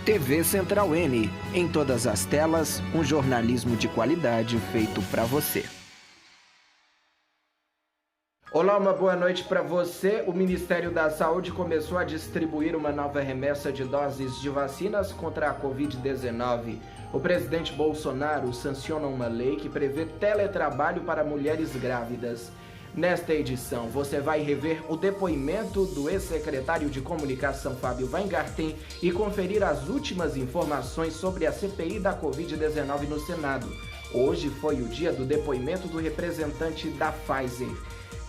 TV Central N. Em todas as telas, um jornalismo de qualidade feito para você. Olá, uma boa noite para você. O Ministério da Saúde começou a distribuir uma nova remessa de doses de vacinas contra a Covid-19. O presidente Bolsonaro sanciona uma lei que prevê teletrabalho para mulheres grávidas. Nesta edição, você vai rever o depoimento do ex-secretário de Comunicação Fábio Weingarten e conferir as últimas informações sobre a CPI da Covid-19 no Senado. Hoje foi o dia do depoimento do representante da Pfizer.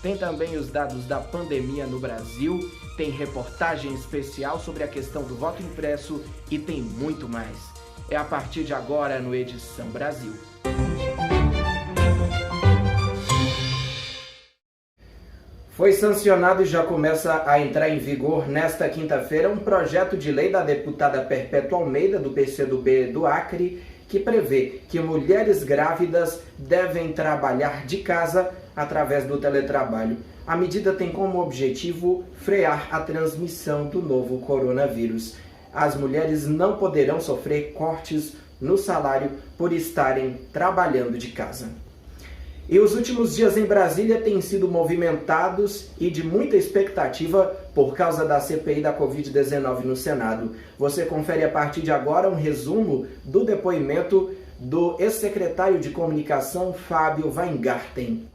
Tem também os dados da pandemia no Brasil, tem reportagem especial sobre a questão do voto impresso e tem muito mais. É a partir de agora no Edição Brasil. Foi sancionado e já começa a entrar em vigor nesta quinta-feira um projeto de lei da deputada Perpétua Almeida, do PCdoB do Acre, que prevê que mulheres grávidas devem trabalhar de casa através do teletrabalho. A medida tem como objetivo frear a transmissão do novo coronavírus. As mulheres não poderão sofrer cortes no salário por estarem trabalhando de casa. E os últimos dias em Brasília têm sido movimentados e de muita expectativa por causa da CPI da Covid-19 no Senado. Você confere a partir de agora um resumo do depoimento do ex-secretário de Comunicação, Fábio Weingarten.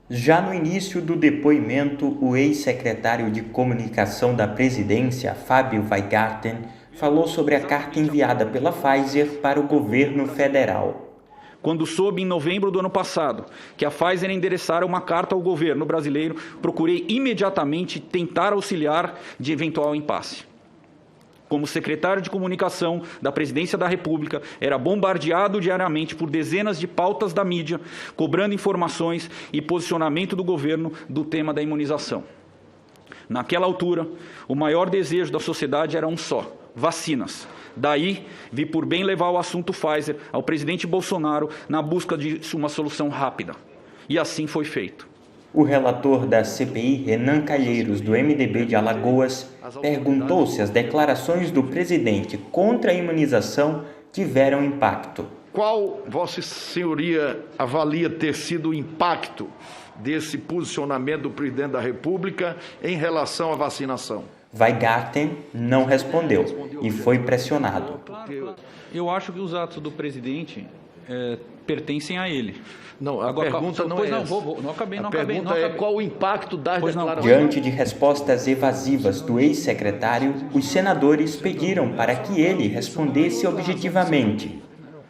Já no início do depoimento, o ex-secretário de Comunicação da Presidência, Fábio Weingarten, falou sobre a carta enviada pela Pfizer para o governo federal. Quando soube em novembro do ano passado que a Pfizer endereçara uma carta ao governo brasileiro, procurei imediatamente tentar auxiliar de eventual impasse. Como secretário de Comunicação da Presidência da República, era bombardeado diariamente por dezenas de pautas da mídia, cobrando informações e posicionamento do governo do tema da imunização. Naquela altura, o maior desejo da sociedade era um só: vacinas. Daí, vi por bem levar o assunto Pfizer ao presidente Bolsonaro na busca de uma solução rápida. E assim foi feito. O relator da CPI, Renan Calheiros, do MDB de Alagoas, perguntou se as declarações do presidente contra a imunização tiveram impacto. Qual Vossa Senhoria avalia ter sido o impacto desse posicionamento do presidente da República em relação à vacinação? Weingarten não respondeu e foi pressionado. Eu acho que os atos do presidente pertencem a ele. Não, a pergunta não é essa. A pergunta é qual o impacto das declarações. Diante de respostas evasivas do ex-secretário, os senadores pediram para que ele respondesse objetivamente.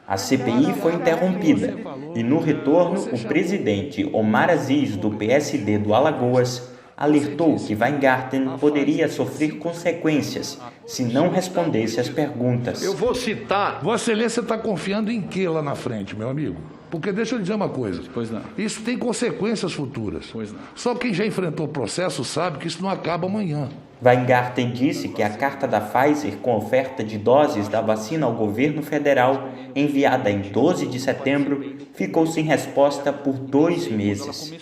A CPI foi interrompida e, no retorno, o presidente Omar Aziz, do PSD do Alagoas, alertou que Weingarten poderia sofrer consequências se não respondesse às perguntas. Eu vou citar... Vossa Excelência está confiando em que lá na frente, meu amigo? Porque deixa eu dizer uma coisa. Pois não. Isso tem consequências futuras. Pois não. Só quem já enfrentou o processo sabe que isso não acaba amanhã. Weingarten disse que a carta da Pfizer com oferta de doses da vacina ao governo federal, enviada em 12 de setembro, ficou sem resposta por 2 meses.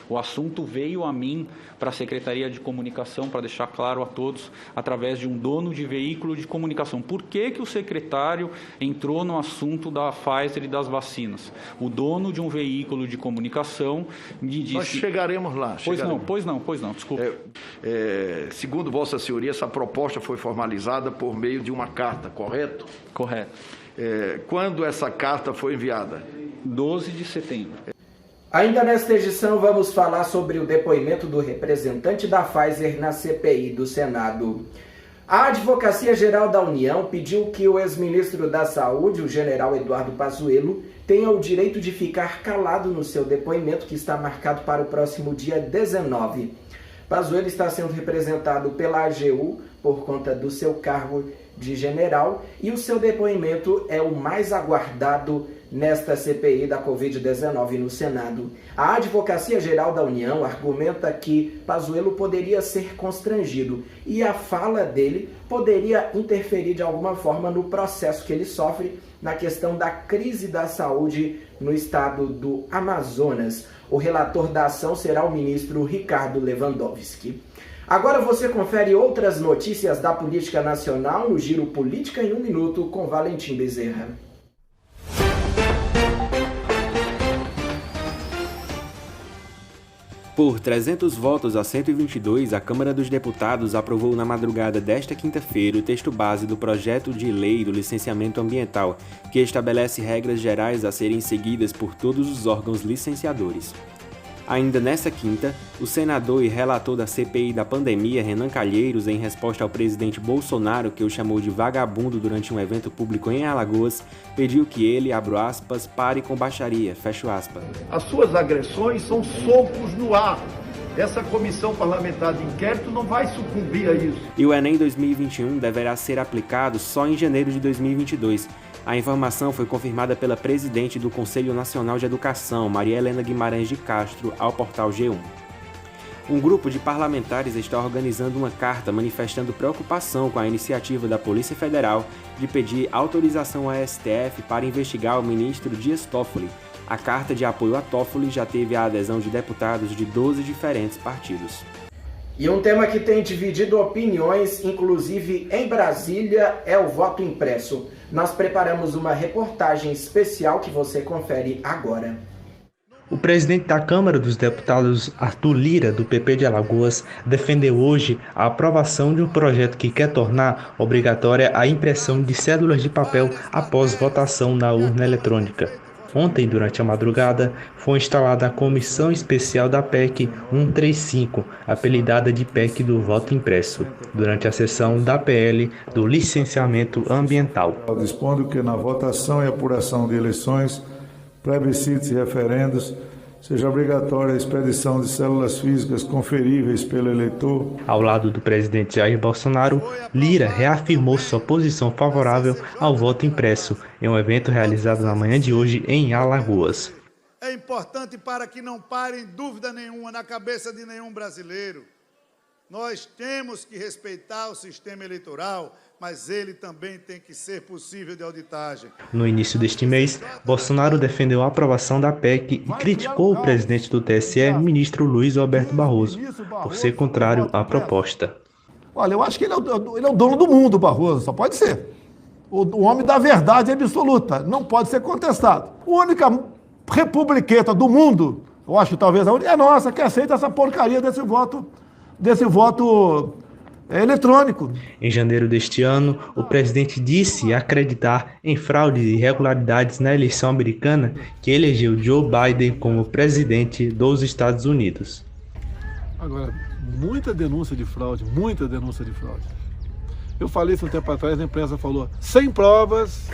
O assunto veio a mim, para a Secretaria de Comunicação, para deixar claro a todos, através de um dono de veículo de comunicação. Por que o secretário entrou no assunto da Pfizer e das vacinas? O dono de um veículo de comunicação me disse... Nós chegaremos lá. Pois não, desculpe. Segundo Vossa Senhoria, essa proposta foi formalizada por meio de uma carta, correto? Correto. Quando essa carta foi enviada? 12 de setembro. Ainda nesta edição, vamos falar sobre o depoimento do representante da Pfizer na CPI do Senado. A Advocacia Geral da União pediu que o ex-ministro da Saúde, o general Eduardo Pazuello, tenha o direito de ficar calado no seu depoimento, que está marcado para o próximo dia 19. Pazuello está sendo representado pela AGU por conta do seu cargo de general e o seu depoimento é o mais aguardado nesta CPI da Covid-19 no Senado. A Advocacia Geral da União argumenta que Pazuello poderia ser constrangido e a fala dele poderia interferir de alguma forma no processo que ele sofre na questão da crise da saúde no estado do Amazonas. O relator da ação será o ministro Ricardo Lewandowski. Agora você confere outras notícias da política nacional no Giro Política em 1 minuto com Valentim Bezerra. Por 300 votos a 122, a Câmara dos Deputados aprovou na madrugada desta quinta-feira o texto base do projeto de lei do licenciamento ambiental, que estabelece regras gerais a serem seguidas por todos os órgãos licenciadores. Ainda nesta quinta, o senador e relator da CPI da pandemia, Renan Calheiros, em resposta ao presidente Bolsonaro, que o chamou de vagabundo durante um evento público em Alagoas, pediu que ele, abro aspas, pare com baixaria, fecho aspas. As suas agressões são socos no ar. Essa comissão parlamentar de inquérito não vai sucumbir a isso. E o Enem 2021 deverá ser aplicado só em janeiro de 2022. A informação foi confirmada pela presidente do Conselho Nacional de Educação, Maria Helena Guimarães de Castro, ao portal G1. Um grupo de parlamentares está organizando uma carta manifestando preocupação com a iniciativa da Polícia Federal de pedir autorização à STF para investigar o ministro Dias Toffoli. A carta de apoio a Toffoli já teve a adesão de deputados de 12 diferentes partidos. E um tema que tem dividido opiniões, inclusive em Brasília, é o voto impresso. Nós preparamos uma reportagem especial que você confere agora. O presidente da Câmara dos Deputados, Arthur Lira, do PP de Alagoas, defendeu hoje a aprovação de um projeto que quer tornar obrigatória a impressão de cédulas de papel após votação na urna eletrônica. Ontem, durante a madrugada, foi instalada a Comissão Especial da PEC 135, apelidada de PEC do voto impresso, durante a sessão da PL do licenciamento ambiental. Dispondo que na votação e apuração de eleições, plebiscitos e referendos, seja obrigatória a expedição de células físicas conferíveis pelo eleitor. Ao lado do presidente Jair Bolsonaro, Lira reafirmou sua posição favorável ao voto impresso em um evento realizado na manhã de hoje em Alagoas. É importante para que não pare dúvida nenhuma na cabeça de nenhum brasileiro. Nós temos que respeitar o sistema eleitoral, mas ele também tem que ser possível de auditagem. No início deste mês, Bolsonaro defendeu a aprovação da PEC e criticou o presidente do TSE, ministro Luiz Roberto Barroso, por ser contrário à proposta. Olha, eu acho que ele é o dono do mundo, Barroso, só pode ser. O homem da verdade absoluta, não pode ser contestado. A única republiqueta do mundo, eu acho que talvez a única, é nossa, que aceita essa porcaria desse voto eletrônico. Em janeiro deste ano, o presidente disse acreditar em fraudes e irregularidades na eleição americana que elegeu Joe Biden como presidente dos Estados Unidos. Agora, muita denúncia de fraude. Eu falei isso um tempo atrás, a imprensa falou, sem provas,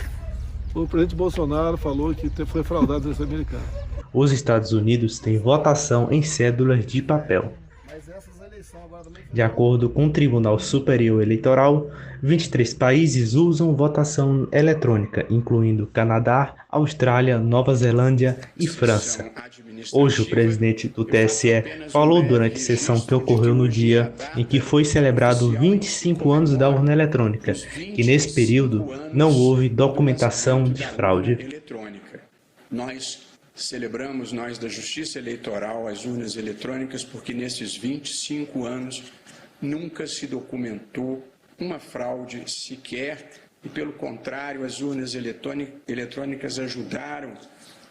o presidente Bolsonaro falou que foi fraudado a eleição americana. Os Estados Unidos têm votação em cédulas de papel. De acordo com o Tribunal Superior Eleitoral, 23 países usam votação eletrônica, incluindo Canadá, Austrália, Nova Zelândia e França. Hoje, o presidente do TSE falou durante sessão que ocorreu no dia em que foi celebrado 25 anos da urna eletrônica, que nesse período não houve documentação de fraude. Celebramos nós da Justiça Eleitoral as urnas eletrônicas porque nesses 25 anos nunca se documentou uma fraude sequer e, pelo contrário, as urnas eletrônicas ajudaram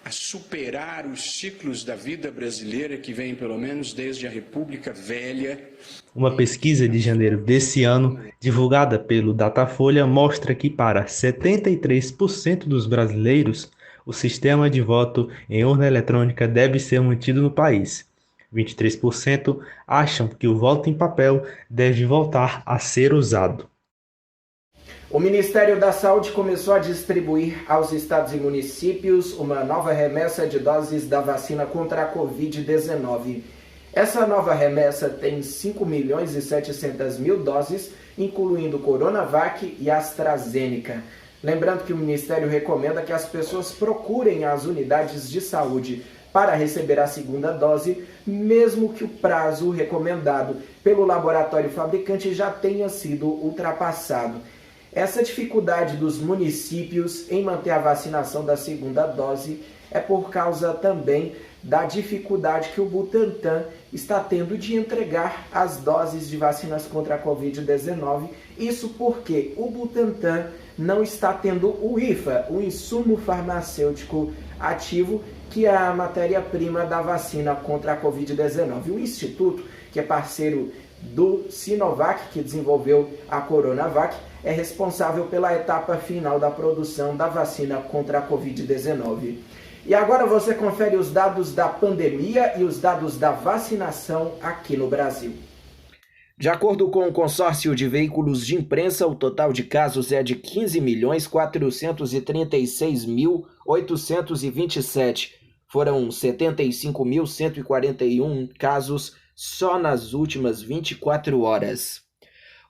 a superar os ciclos da vida brasileira que vem pelo menos desde a República Velha. Uma pesquisa de janeiro desse ano, divulgada pelo Datafolha, mostra que para 73% dos brasileiros, o sistema de voto em urna eletrônica deve ser mantido no país. 23% acham que o voto em papel deve voltar a ser usado. O Ministério da Saúde começou a distribuir aos estados e municípios uma nova remessa de doses da vacina contra a Covid-19. Essa nova remessa tem 5.700.000 doses, incluindo Coronavac e AstraZeneca. Lembrando que o Ministério recomenda que as pessoas procurem as unidades de saúde para receber a segunda dose, mesmo que o prazo recomendado pelo laboratório fabricante já tenha sido ultrapassado. Essa dificuldade dos municípios em manter a vacinação da segunda dose é por causa também da dificuldade que o Butantan está tendo de entregar as doses de vacinas contra a Covid-19. Isso porque o Butantan não está tendo o IFA, o insumo farmacêutico ativo, que é a matéria-prima da vacina contra a Covid-19. O Instituto, que é parceiro do Sinovac, que desenvolveu a Coronavac, é responsável pela etapa final da produção da vacina contra a Covid-19. E agora você confere os dados da pandemia e os dados da vacinação aqui no Brasil. De acordo com o consórcio de veículos de imprensa, o total de casos é de 15.436.827. Foram 75.141 casos só nas últimas 24 horas.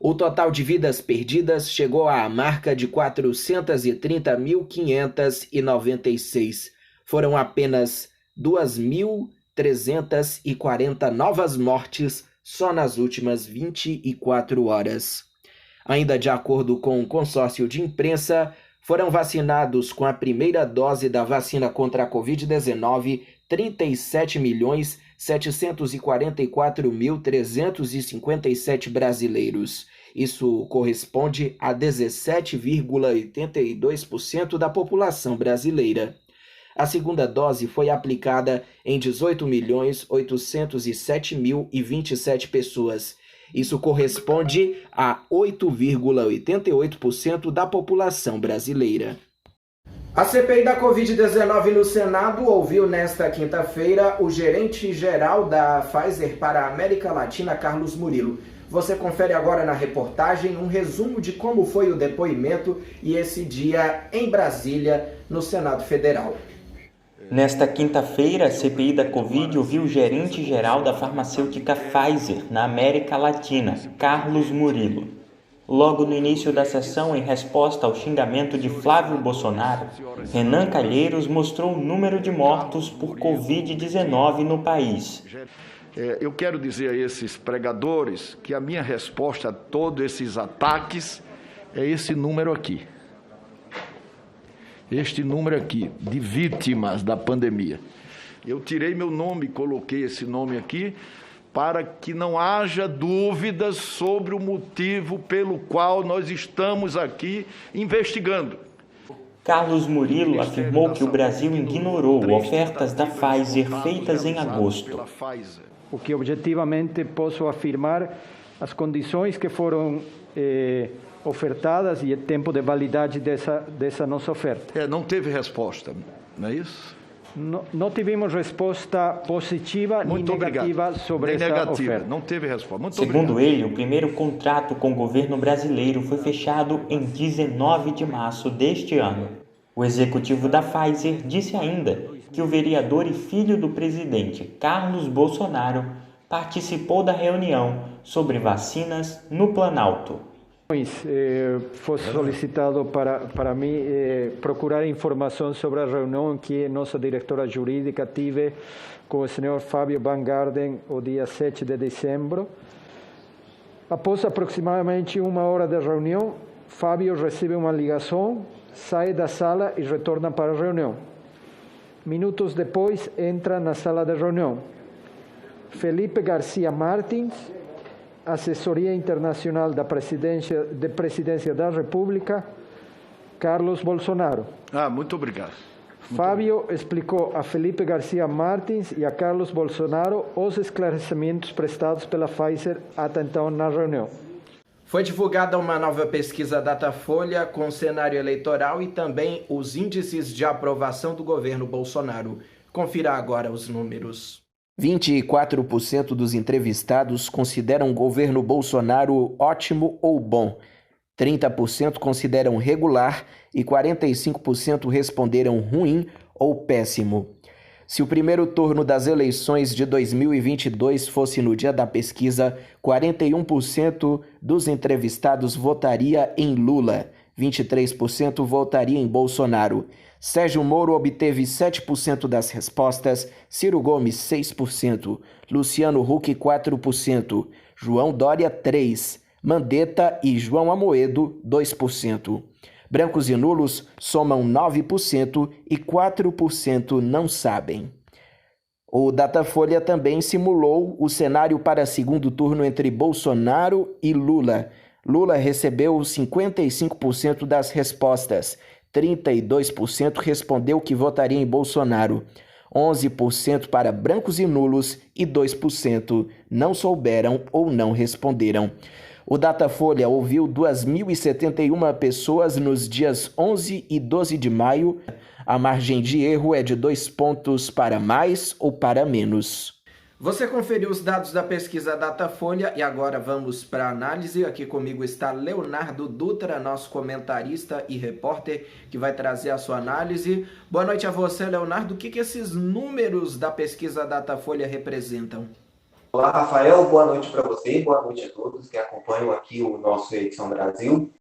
O total de vidas perdidas chegou à marca de 430.596. Foram apenas 2.340 novas mortes só nas últimas 24 horas. Ainda de acordo com o consórcio de imprensa, foram vacinados com a primeira dose da vacina contra a Covid-19 37.744.357 brasileiros. Isso corresponde a 17,82% da população brasileira. A segunda dose foi aplicada em 18.807.027 pessoas. Isso corresponde a 8,88% da população brasileira. A CPI da Covid-19 no Senado ouviu nesta quinta-feira o gerente-geral da Pfizer para a América Latina, Carlos Murilo. Você confere agora na reportagem um resumo de como foi o depoimento e esse dia em Brasília, no Senado Federal. Nesta quinta-feira, a CPI da Covid ouviu o gerente-geral da farmacêutica Pfizer na América Latina, Carlos Murilo. Logo no início da sessão, em resposta ao xingamento de Flávio Bolsonaro, Renan Calheiros mostrou o número de mortos por Covid-19 no país. Eu quero dizer a esses pregadores que a minha resposta a todos esses ataques é esse número aqui. Este número aqui, de vítimas da pandemia. Eu tirei meu nome e coloquei esse nome aqui para que não haja dúvidas sobre o motivo pelo qual nós estamos aqui investigando. Carlos Murilo afirmou que o Brasil ignorou ofertas da Pfizer feitas em agosto. O que objetivamente posso afirmar, as condições que foram ofertadas e o tempo de validade dessa nossa oferta. Não teve resposta, não é isso? Não tivemos resposta positiva nem negativa sobre essa oferta. Não teve resposta. Muito Segundo obrigado. ele, o primeiro contrato com o governo brasileiro foi fechado em 19 de março deste ano. O executivo da Pfizer disse ainda que o vereador e filho do presidente, Carlos Bolsonaro, participou da reunião sobre vacinas no Planalto. Foi solicitado para mim procurar informação sobre a reunião que nossa diretora jurídica teve com o senhor Fábio Van Garden o dia 7 de dezembro. Após aproximadamente 1 hora de reunião, Fábio recebe uma ligação, sai da sala e retorna para a reunião. Minutos depois, entra na sala de reunião Felipe Garcia Martins, assessoria internacional da presidência da República, Carlos Bolsonaro. Muito obrigado. Fábio explicou a Felipe Garcia Martins e a Carlos Bolsonaro os esclarecimentos prestados pela Pfizer até então na reunião. Foi divulgada uma nova pesquisa Datafolha com cenário eleitoral e também os índices de aprovação do governo Bolsonaro. Confira agora os números. 24% dos entrevistados consideram o governo Bolsonaro ótimo ou bom. 30% consideram regular e 45% responderam ruim ou péssimo. Se o primeiro turno das eleições de 2022 fosse no dia da pesquisa, 41% dos entrevistados votaria em Lula, 23% votaria em Bolsonaro. Sérgio Moro obteve 7% das respostas, Ciro Gomes 6%, Luciano Huck 4%, João Dória 3%, Mandetta e João Amoedo 2%. Brancos e nulos somam 9% e 4% não sabem. O Datafolha também simulou o cenário para segundo turno entre Bolsonaro e Lula. Lula recebeu 55% das respostas, 32% respondeu que votaria em Bolsonaro, 11% para brancos e nulos e 2% não souberam ou não responderam. O Datafolha ouviu 2.071 pessoas nos dias 11 e 12 de maio. A margem de erro é de 2 pontos para mais ou para menos. Você conferiu os dados da pesquisa Datafolha e agora vamos para a análise. Aqui comigo está Leonardo Dutra, nosso comentarista e repórter, que vai trazer a sua análise. Boa noite a você, Leonardo. O que esses números da pesquisa Datafolha representam? Olá, Rafael. Boa noite para você. Boa noite a todos que acompanham aqui o nosso Edição Brasil.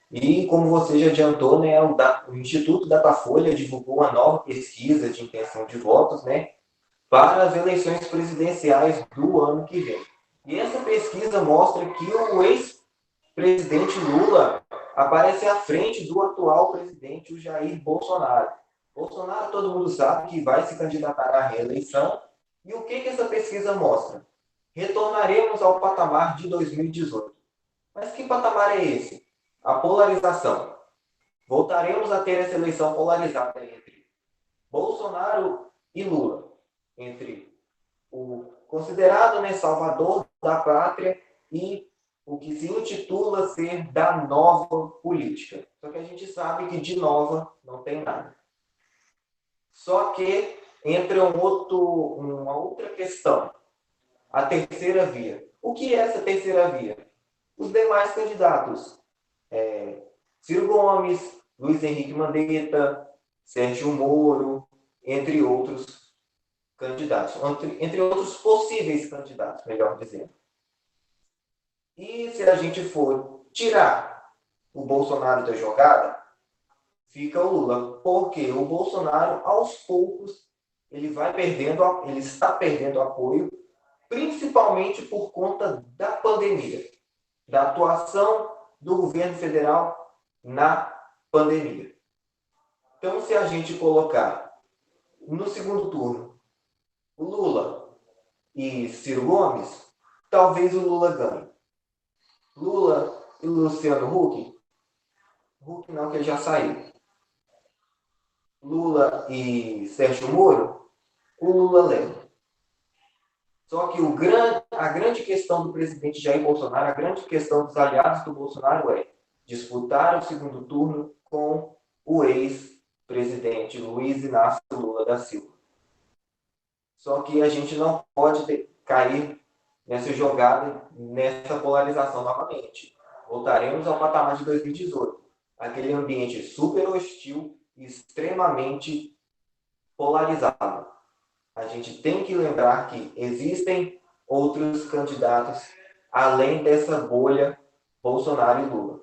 E como você já adiantou, né, o Instituto Datafolha divulgou uma nova pesquisa de intenção de votos, né, para as eleições presidenciais do ano que vem. E essa pesquisa mostra que o ex-presidente Lula aparece à frente do atual presidente, o Jair Bolsonaro. Bolsonaro, todo mundo sabe que vai se candidatar à reeleição. E o que essa pesquisa mostra? Retornaremos ao patamar de 2018. Mas que patamar é esse? A polarização. Voltaremos a ter essa eleição polarizada entre Bolsonaro e Lula, entre o considerado, né, salvador da pátria e o que se intitula ser da nova política. Só que a gente sabe que de nova não tem nada. Só que entra uma outra questão, a terceira via. O que é essa terceira via? Os demais candidatos, Ciro Gomes, Luiz Henrique Mandetta, Sérgio Moro, entre outros candidatos, entre outros possíveis candidatos, melhor dizendo. E se a gente for tirar o Bolsonaro da jogada, fica o Lula, porque o Bolsonaro, aos poucos, ele está perdendo apoio, principalmente por conta da pandemia, da atuação do governo federal na pandemia. Então, se a gente colocar no segundo turno o Lula e Ciro Gomes, talvez o Lula ganhe. Lula e Luciano Huck? Huck não, que ele já saiu. Lula e Sérgio Moro? O Lula leva. Só que a grande questão do presidente Jair Bolsonaro, a grande questão dos aliados do Bolsonaro é disputar o segundo turno com o ex-presidente Luiz Inácio Lula da Silva. Só que a gente não pode cair nessa jogada, nessa polarização novamente. Voltaremos ao patamar de 2018. Aquele ambiente super hostil e extremamente polarizado. A gente tem que lembrar que existem outros candidatos além dessa bolha Bolsonaro e Lula.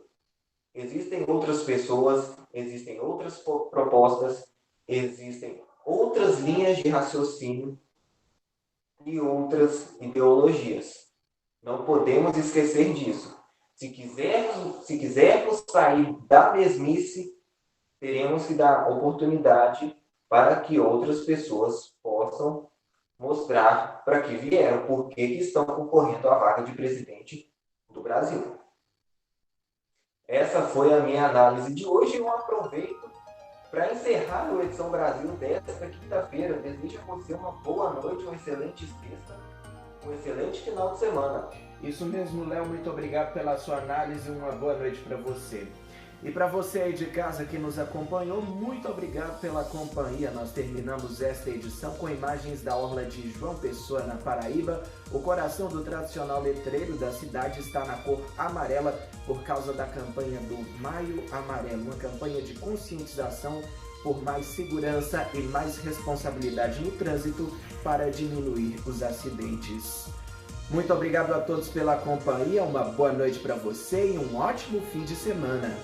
Existem outras pessoas, existem outras propostas, existem outras linhas de raciocínio e outras ideologias. Não podemos esquecer disso. Se quisermos sair da mesmice, teremos que dar oportunidade para que outras pessoas possam mostrar para que vieram, por que estão concorrendo à vaga de presidente do Brasil. Essa foi a minha análise de hoje e eu aproveito para encerrar o Edição Brasil desta quinta-feira. Desejo a você uma boa noite, uma excelente sexta, um excelente final de semana. Isso mesmo, Léo. Muito obrigado pela sua análise. Uma boa noite para você. E para você aí de casa que nos acompanhou, muito obrigado pela companhia. Nós terminamos esta edição com imagens da orla de João Pessoa, na Paraíba. O coração do tradicional letreiro da cidade está na cor amarela por causa da campanha do Maio Amarelo, uma campanha de conscientização por mais segurança e mais responsabilidade no trânsito para diminuir os acidentes. Muito obrigado a todos pela companhia, uma boa noite para você e um ótimo fim de semana.